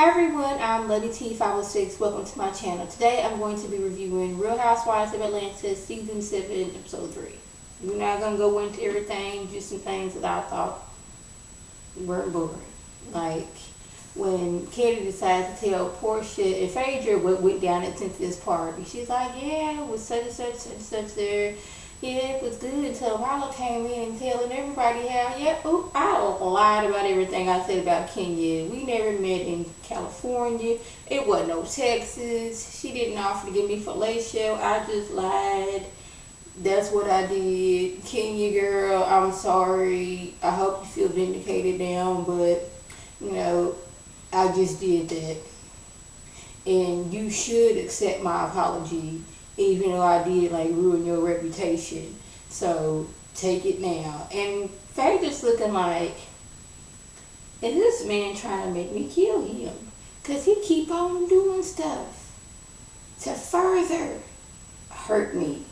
Hi everyone, I'm Lady T506. Welcome to my channel. Today I'm going to be reviewing Real Housewives of Atlanta Season 7, Episode 3. We're not going to go into everything, just some things that I thought weren't boring. Like when Katie decided to tell Portia and Phaedra what went down at Cynthia's party. She's like, yeah, it was such and such and such there. Yeah, it was good until Apollo came in and telling everybody how, I lied about everything I said about Kenya. We never met in California. It wasn't no Texas. She didn't offer to give me fellatio. I just lied. That's what I did. Kenya girl, I'm sorry. I hope you feel vindicated now, but, I just did that. And you should accept my apology, even though I did ruin your reputation. So take it now. And Phaedra's looking like, is this man trying to make me kill him? Because he keep on doing stuff to further hurt me.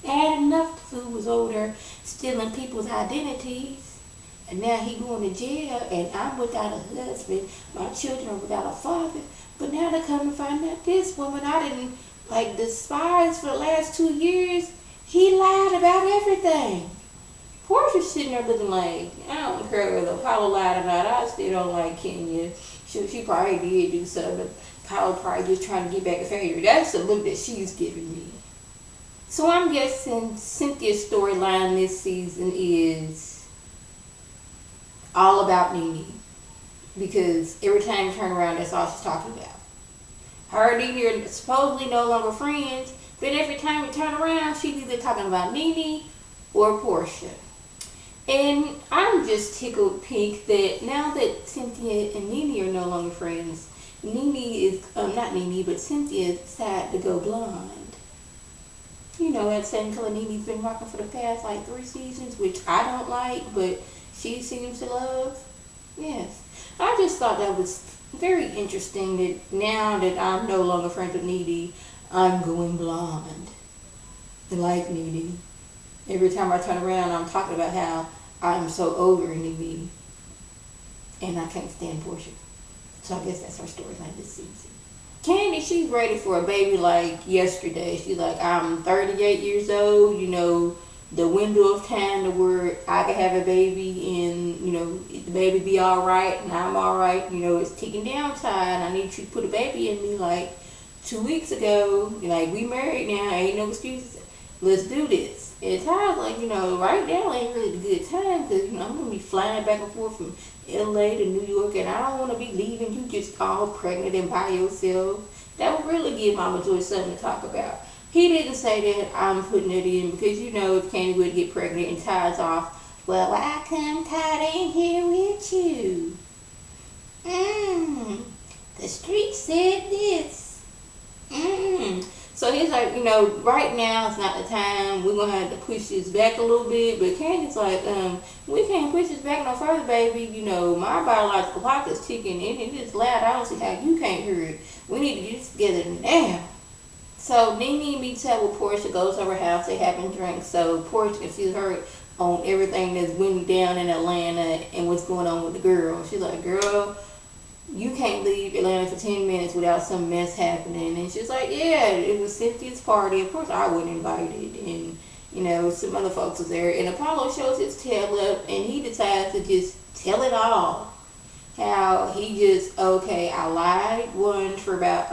Had enough the fool was over there stealing people's identities. And now he going to jail, and I'm without a husband. My children are without a father. But now they come to find out this woman I didn't despise for the last 2 years. He lied about everything. Portia's sitting there looking like, I don't care whether Apollo lied or not. I still don't like Kenya. She probably did do something. Apollo probably just trying to get back at Phaedra. That's the look that she's giving me. So I'm guessing Cynthia's storyline this season is all about Nene, because every time you turn around, that's all she's talking about. Her and Nene are supposedly no longer friends, but every time you turn around, she's either talking about Nene or Portia. And I'm just tickled pink that now that Cynthia and Nene are no longer friends, Cynthia decided to go blonde. That same color Nene's been rocking for the past 3 seasons, which I don't like, but she seems to love. Yes. I just thought that was very interesting that now that I'm no longer friends with Nene, I'm going blonde. Like Nene. Every time I turn around, I'm talking about how I'm so over Nene. And I can't stand Portia. So I guess that's her storyline this season. Candy, she's ready for a baby like yesterday. She's like, I'm 38 years old, the window of time to where I can have a baby and, the baby be all right and I'm all right. It's ticking down time. I need you to put a baby in me 2 weeks ago. We married now. Ain't no excuses. Let's do this. And Ty's right now ain't really the good time because, I'm going to be flying back and forth from LA to New York, and I don't want to be leaving you just all pregnant and by yourself. That would really give Mama Joy something to talk about. He didn't say that I'm putting it in because if Candy would get pregnant and Ty's off, well, why come Ty in here with you? The street said this. So he's like, right now is not the time. We're going to have to push this back a little bit. But Candy's like, we can't push this back no further, baby. My biological clock is ticking and it is loud. I don't see how you can't hear it. We need to get this together now. So Nene meets up with Portia, goes to her house. They having drinks. So Portia can see her on everything that's went down in Atlanta and what's going on with the girl. She's like, girl, you can't leave Atlanta for 10 minutes without some mess happening. And she's like, yeah, it was Cynthia's party. Of course I wasn't invited. And, some other folks was there. And Apollo shows his tail up and he decides to just tell it all. How he just, okay, I lied once for about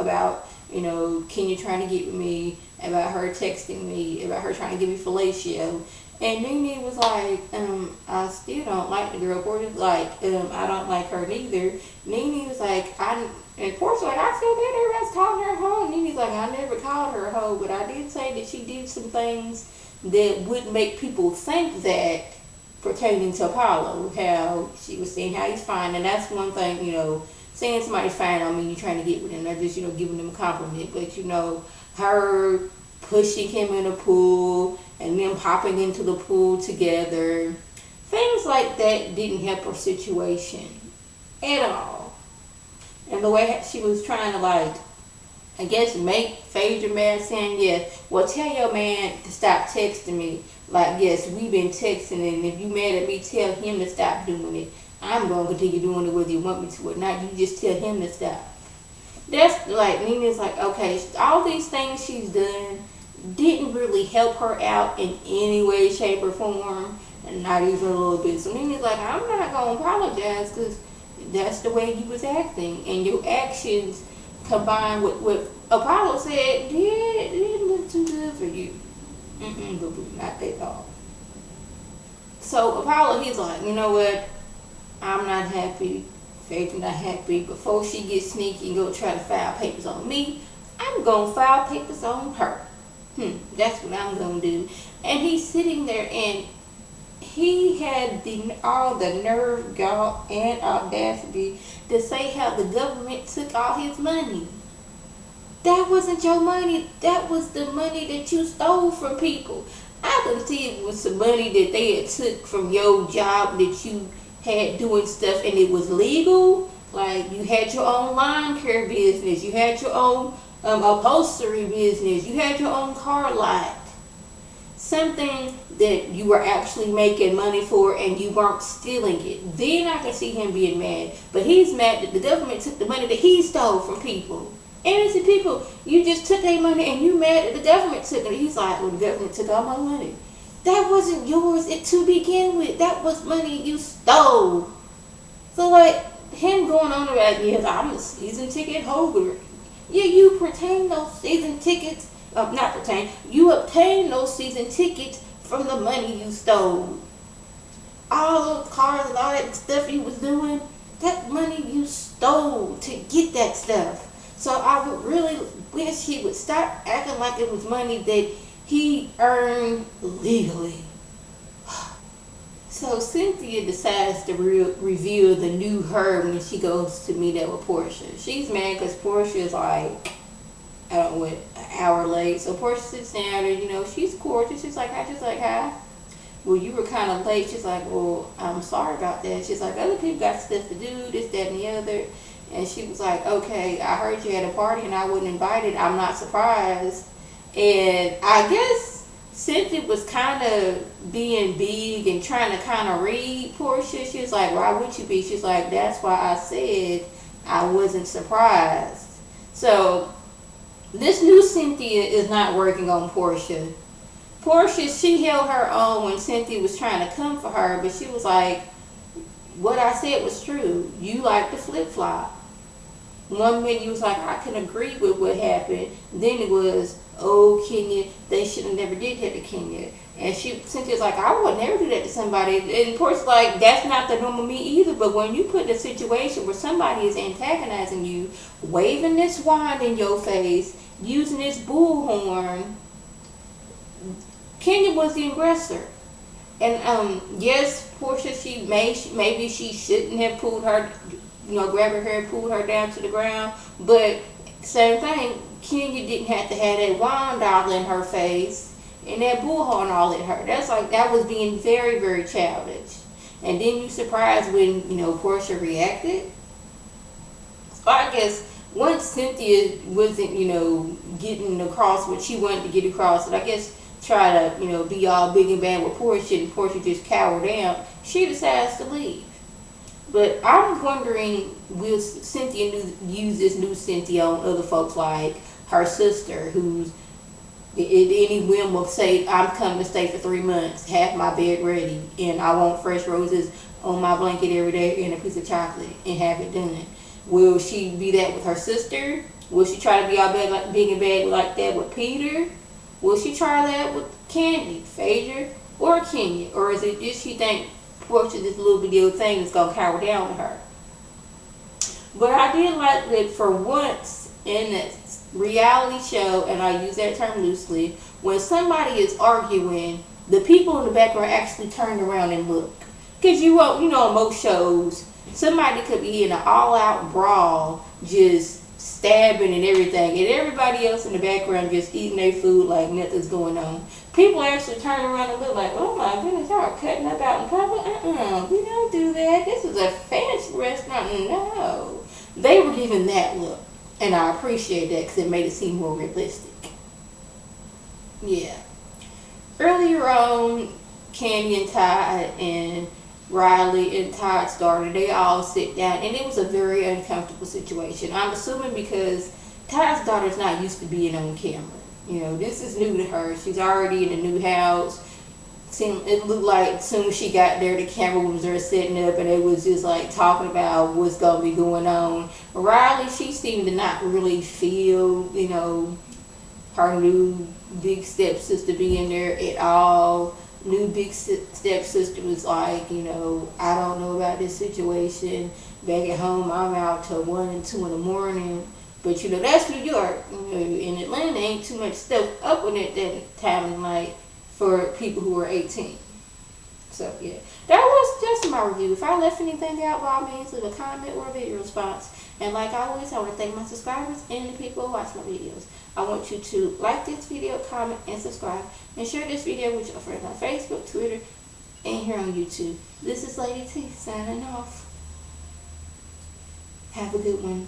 Kenya trying to get with me, about her texting me, about her trying to give me fellatio. And Nene was like, I still don't like the girl. Portia's like, I don't like her neither. Nene was like, and Portia's like, I feel bad everybody's calling her a hoe. And Nene's like, I never called her a hoe, but I did say that she did some things that would make people think that pertaining to Apollo, how she was saying how he's fine. And that's one thing, saying somebody's fine don't mean you're trying to get with them. They're just, giving them a compliment. But, her pushing him in the pool and them popping into the pool together. Things like that didn't help her situation at all. And the way she was trying to I guess make Phaedra mad, saying, yeah, well, tell your man to stop texting me. Yes, we've been texting, and if you mad at me, tell him to stop doing it. I'm going to continue doing it whether you want me to or not. You just tell him to stop. That's like, Nina's like, okay, all these things she's done didn't really help her out in any way, shape, or form, and not even a little bit. So Nina's like, I'm not going to apologize because that's the way you was acting. And your actions combined with what Apollo said didn't look too good for you. Boo-boo, not at all. So Apollo, he's like, you know what? I'm not happy. Faith not happy. Before she gets sneaky and go try to file papers on me, I'm gonna file papers on her. That's what I'm gonna do. And he's sitting there, and he had all the nerve, gall, and audacity to say how the government took all his money. That wasn't your money. That was the money that you stole from people. I can see it was some money that they had took from your job that you had doing stuff and it was legal. Like you had your own lawn care business, you had your own upholstery business, you had your own car lot. Something that you were actually making money for and you weren't stealing it. Then I can see him being mad. But he's mad that the government took the money that he stole from people. Innocent people, you just took their money and you mad that the government took it. He's like, well, the government took all my money. That wasn't yours to begin with. That was money you stole. So like him going on about, yes, I'm a season ticket holder. Yeah, you obtained those season tickets. You obtained those season tickets from the money you stole. All those cars and all that stuff you was doing, that money you stole to get that stuff. So I would really wish he would stop acting like it was money that he earned legally. So Cynthia decides to reveal the new her when she goes to meet up with Portia. She's mad because Portia is like, I don't know what, an hour late. So Portia sits down and, she's cordial. She's like, hi. She's like, hi. Well, you were kind of late. She's like, well, I'm sorry about that. She's like, other people got stuff to do, this, that, and the other. And she was like, okay, I heard you had a party and I wasn't invited. I'm not surprised. And I guess Cynthia was kind of being big and trying to kind of read Portia. She was like, why would you be? She's like, that's why I said I wasn't surprised. So this new Cynthia is not working on Portia. Portia, she held her own when Cynthia was trying to come for her, but she was like, what I said was true. You like to flip-flop. One minute you was like, I can agree with what happened. Then it was, oh, Kenya, they should have never did that to Kenya. And Cynthia's like, I would never do that to somebody. And of course, like, that's not the normal me either. But when you put in a situation where somebody is antagonizing you, waving this wand in your face, using this bullhorn, Kenya was the aggressor. And yes, Portia, maybe she shouldn't have pulled her, grabbed her hair, pulled her down to the ground. But same thing, Kenya didn't have to have that wand all in her face and that bullhorn all in her. That was being very, very childish. And then you surprised when Portia reacted. So I guess once Cynthia wasn't getting across what she wanted to get across, and I guess try to, be all big and bad with Portia, and Portia just cowered down, she decides to leave. But I'm wondering, will Cynthia use this new Cynthia on other folks like her sister, who's at any whim will say, I'm coming to stay for 3 months, have my bed ready, and I want fresh roses on my blanket every day and a piece of chocolate, and have it done. Will she be that with her sister? Will she try to be all big and bad like that with Peter? Will she try that with Candy, Phaedra, or Kenya? Or is it just she think Portia this little bitty old thing that's going to cower down to her? But I did like that for once in that reality show, and I use that term loosely, when somebody is arguing, the people in the background actually turn around and look. Because on most shows, somebody could be in an all-out brawl, just stabbing and everything, and everybody else in the background just eating their food like nothing's going on. People actually turn around and look like, oh my goodness, y'all are cutting up out in public? We don't do that. This is a fancy restaurant. No. They were giving that look, and I appreciate that because it made it seem more realistic. Yeah. Earlier on, Candy and Todd and Riley and Todd's daughter, they all sit down, and it was a very uncomfortable situation. I'm assuming because Todd's daughter's not used to being on camera. This is new to her. She's already in a new house. It looked like as soon as she got there, the camera was there setting up, and it was just like talking about what's gonna be going on. Riley, she seemed to not really feel, her new big stepsister being there at all. New big stepsister was like, I don't know about this situation. Back at home, I'm out till 1 and 2 in the morning. But that's New York. In Atlanta, ain't too much stuff up in it that time of night for people who are 18. So yeah, that was just my review. If I left anything out, by all means, leave a comment or a video response. And like always, I want to thank my subscribers and the people who watch my videos. I want you to like this video, comment, and subscribe, and share this video with your friends on Facebook, Twitter, and here on YouTube. This is Lady T signing off. Have a good one.